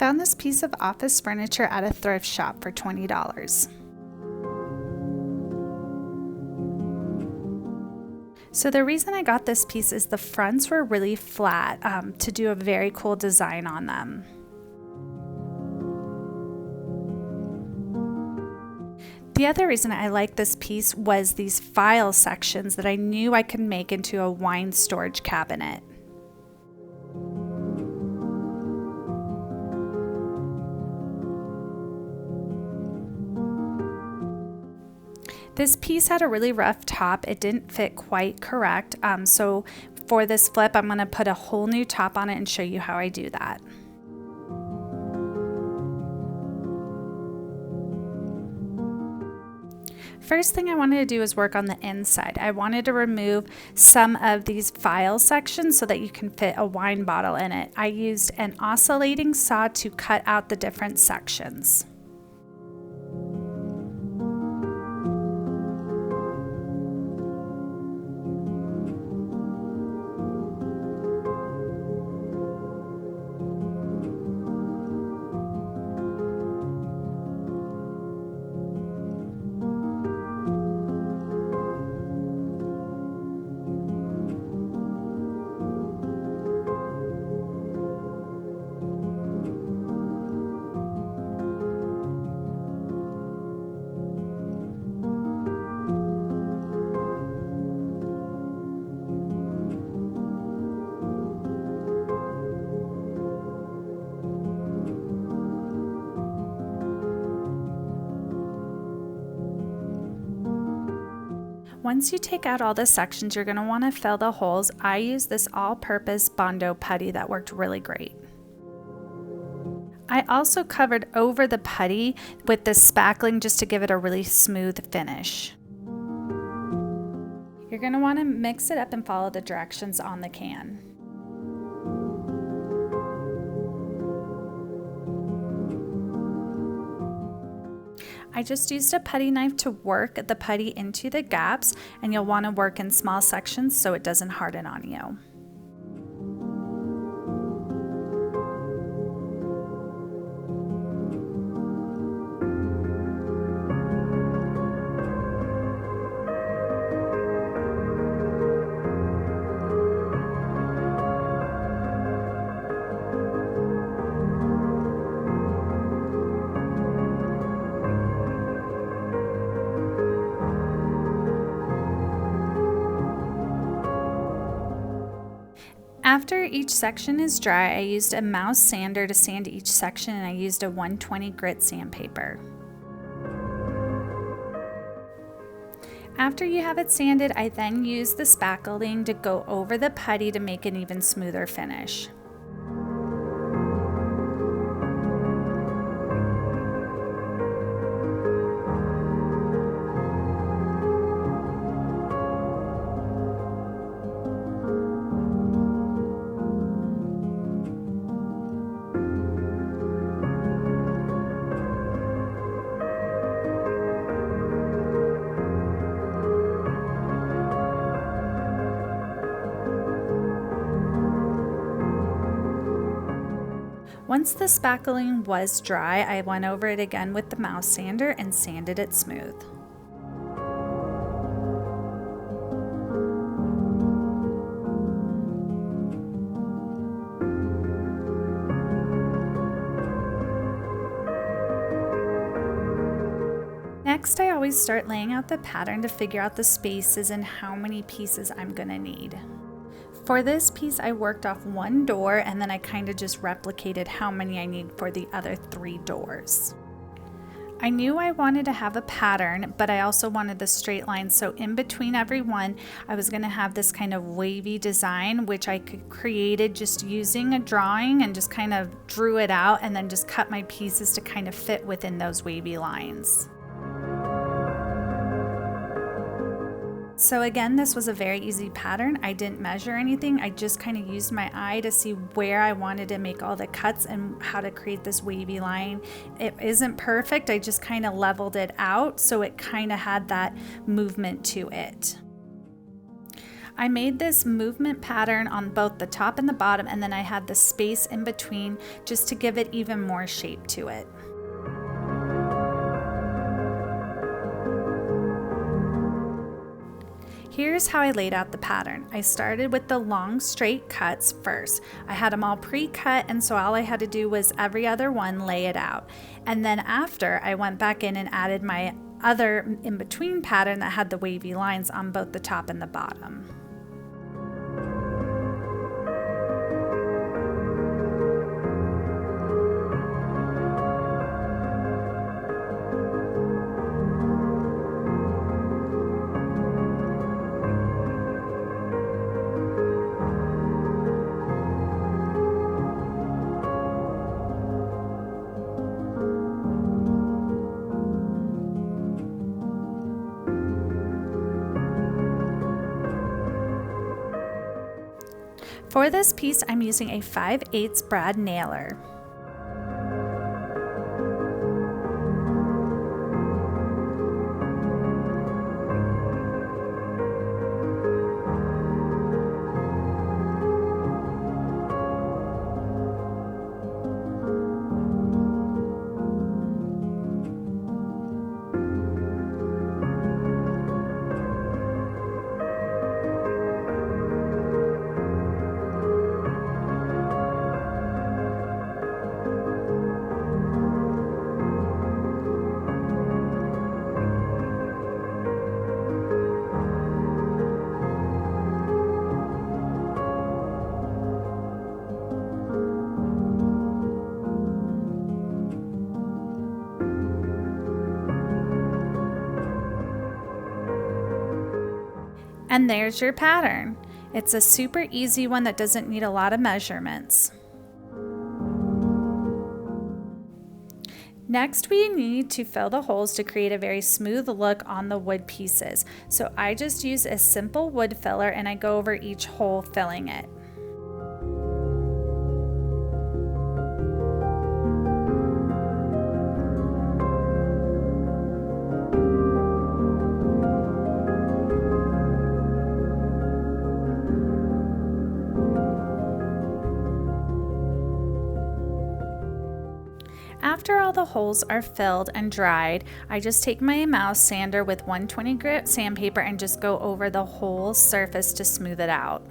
found this piece of office furniture at a thrift shop for $20. So the reason I got this piece is the fronts were really flat to do a very cool design on them. The other reason I liked this piece was these file sections that I knew I could make into a wine storage cabinet. This piece had a really rough top. It didn't fit quite correct. So for this flip, I'm going to put a whole new top on it and show you how I do that. First thing I wanted to do is work on the inside. I wanted to remove some of these file sections so that you can fit a wine bottle in it. I used an oscillating saw to cut out the different sections. Once you take out all the sections, you're going to want to fill the holes. I use this all-purpose Bondo putty that worked really great. I also covered over the putty with this spackling just to give it a really smooth finish. You're going to want to mix it up and follow the directions on the can. I just used a putty knife to work the putty into the gaps, and you'll want to work in small sections so it doesn't harden on you. After each section is dry, I used a mouse sander to sand each section, and I used a 120 grit sandpaper. After you have it sanded, I then use the spackling to go over the putty to make an even smoother finish. Once the spackling was dry, I went over it again with the mouse sander and sanded it smooth. Next, I always start laying out the pattern to figure out the spaces and how many pieces I'm going to need. For this piece, I worked off one door and then I kind of just replicated how many I need for the other 3 doors. I knew I wanted to have a pattern, but I also wanted the straight line, so in between every one, I was going to have this kind of wavy design, which I created just using a drawing and just kind of drew it out and then just cut my pieces to kind of fit within those wavy lines. So again, this was a very easy pattern. I didn't measure anything. I just kind of used my eye to see where I wanted to make all the cuts and how to create this wavy line. It isn't perfect. I just kind of leveled it out so it kind of had that movement to it. I made this movement pattern on both the top and the bottom, and then I had the space in between just to give it even more shape to it. Here's how I laid out the pattern. I started with the long straight cuts first. I had them all pre-cut, and so all I had to do was every other one lay it out. And then after, I went back in and added my other in-between pattern that had the wavy lines on both the top and the bottom. For this piece, I'm using a 5/8 brad nailer. And there's your pattern. It's a super easy one that doesn't need a lot of measurements. Next, we need to fill the holes to create a very smooth look on the wood pieces. So I just use a simple wood filler and I go over each hole filling it. After all the holes are filled and dried, I just take my mouse sander with 120 grit sandpaper and just go over the whole surface to smooth it out.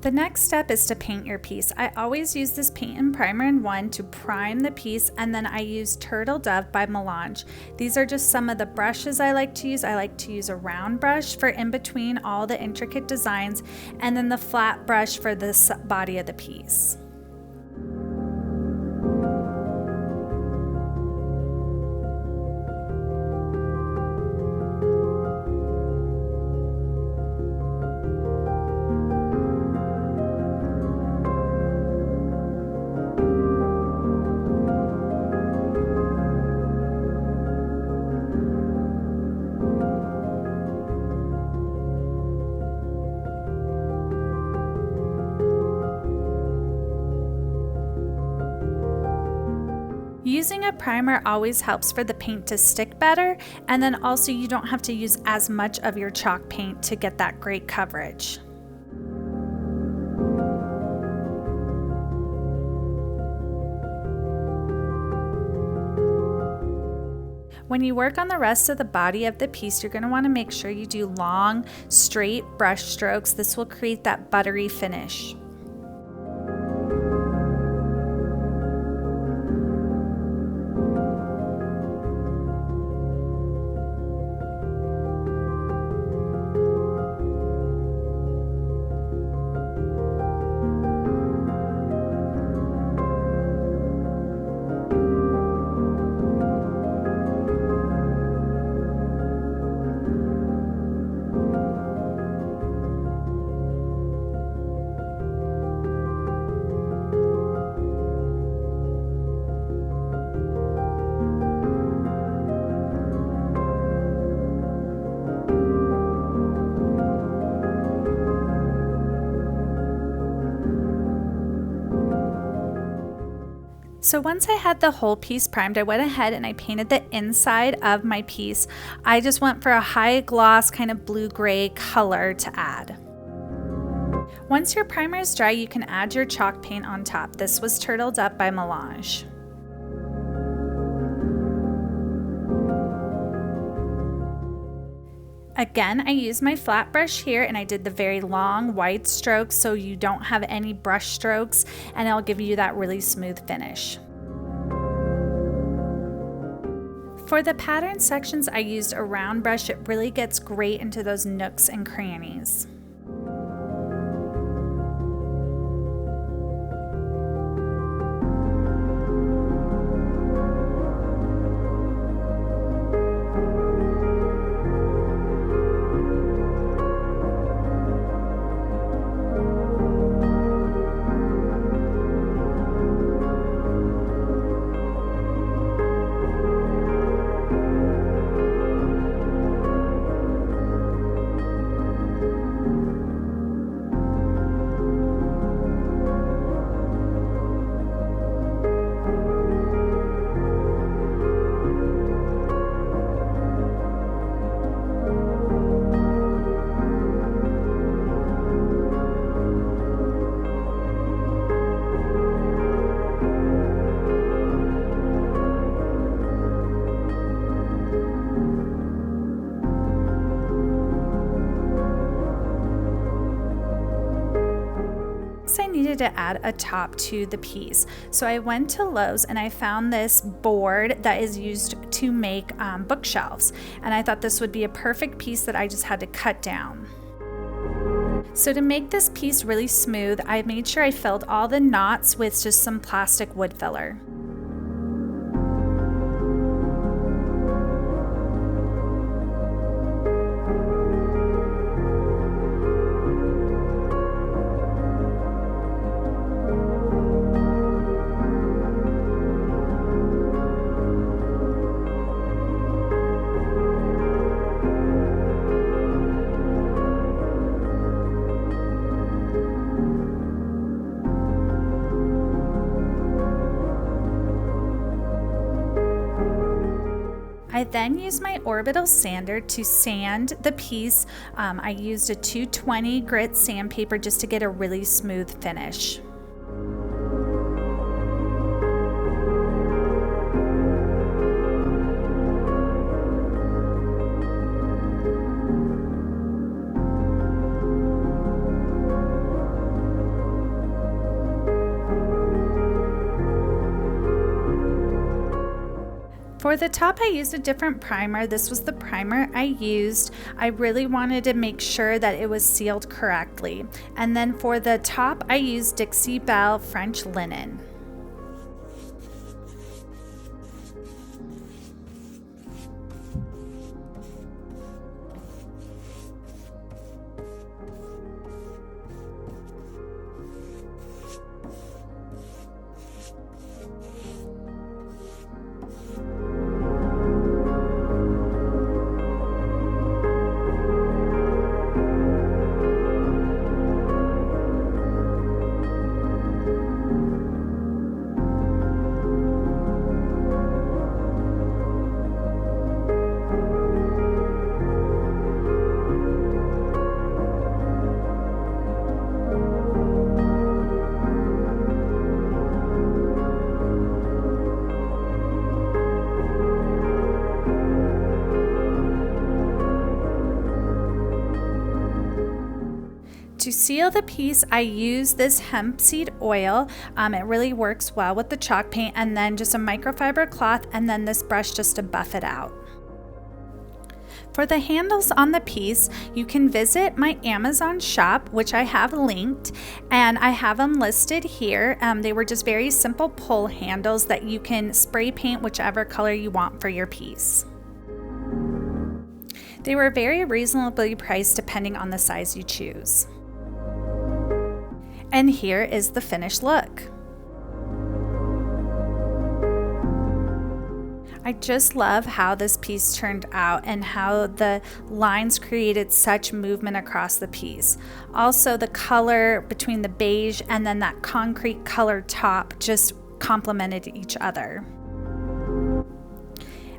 The next step is to paint your piece. I always use this paint and primer in one to prime the piece, and then I use Turtle Dove by Melange. These are just some of the brushes I like to use. I like to use a round brush for in between all the intricate designs, and then the flat brush for the body of the piece. Using a primer always helps for the paint to stick better, and then also you don't have to use as much of your chalk paint to get that great coverage. When you work on the rest of the body of the piece, you're going to want to make sure you do long, straight brush strokes. This will create that buttery finish. So once I had the whole piece primed, I went ahead and I painted the inside of my piece. I just went for a high gloss kind of blue-gray color to add. Once your primer is dry, you can add your chalk paint on top. This was Turtled Up by Melange. Again, I used my flat brush here and I did the very long wide strokes so you don't have any brush strokes, and it'll give you that really smooth finish. For the pattern sections, I used a round brush. It really gets great into those nooks and crannies. I needed to add a top to the piece. So I went to Lowe's and I found this board that is used to make bookshelves. And I thought this would be a perfect piece that I just had to cut down. So to make this piece really smooth, I made sure I filled all the knots with just some plastic wood filler. I then used my Orbital Sander to sand the piece. I used a 220 grit sandpaper just to get a really smooth finish. For the top, I used a different primer. This was the primer I used. I really wanted to make sure that it was sealed correctly. And then for the top, I used Dixie Belle French Linen. To seal the piece, I use this hemp seed oil. It really works well with the chalk paint, and then just a microfiber cloth, and then this brush just to buff it out. For the handles on the piece, you can visit my Amazon shop, which I have linked, and I have them listed here. They were just very simple pull handles that you can spray paint whichever color you want for your piece. They were very reasonably priced depending on the size you choose. And here is the finished look. I just love how this piece turned out and how the lines created such movement across the piece. Also, the color between the beige and then that concrete color top just complemented each other.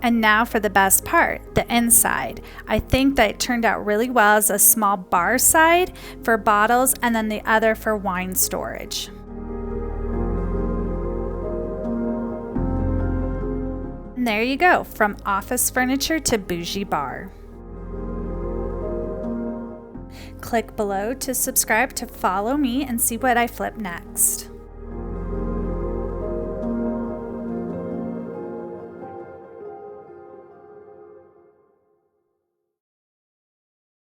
And now for the best part, the inside. I think that it turned out really well as a small bar side for bottles and then the other for wine storage. And there you go, from office furniture to bougie bar. Click below to subscribe to follow me and see what I flip next.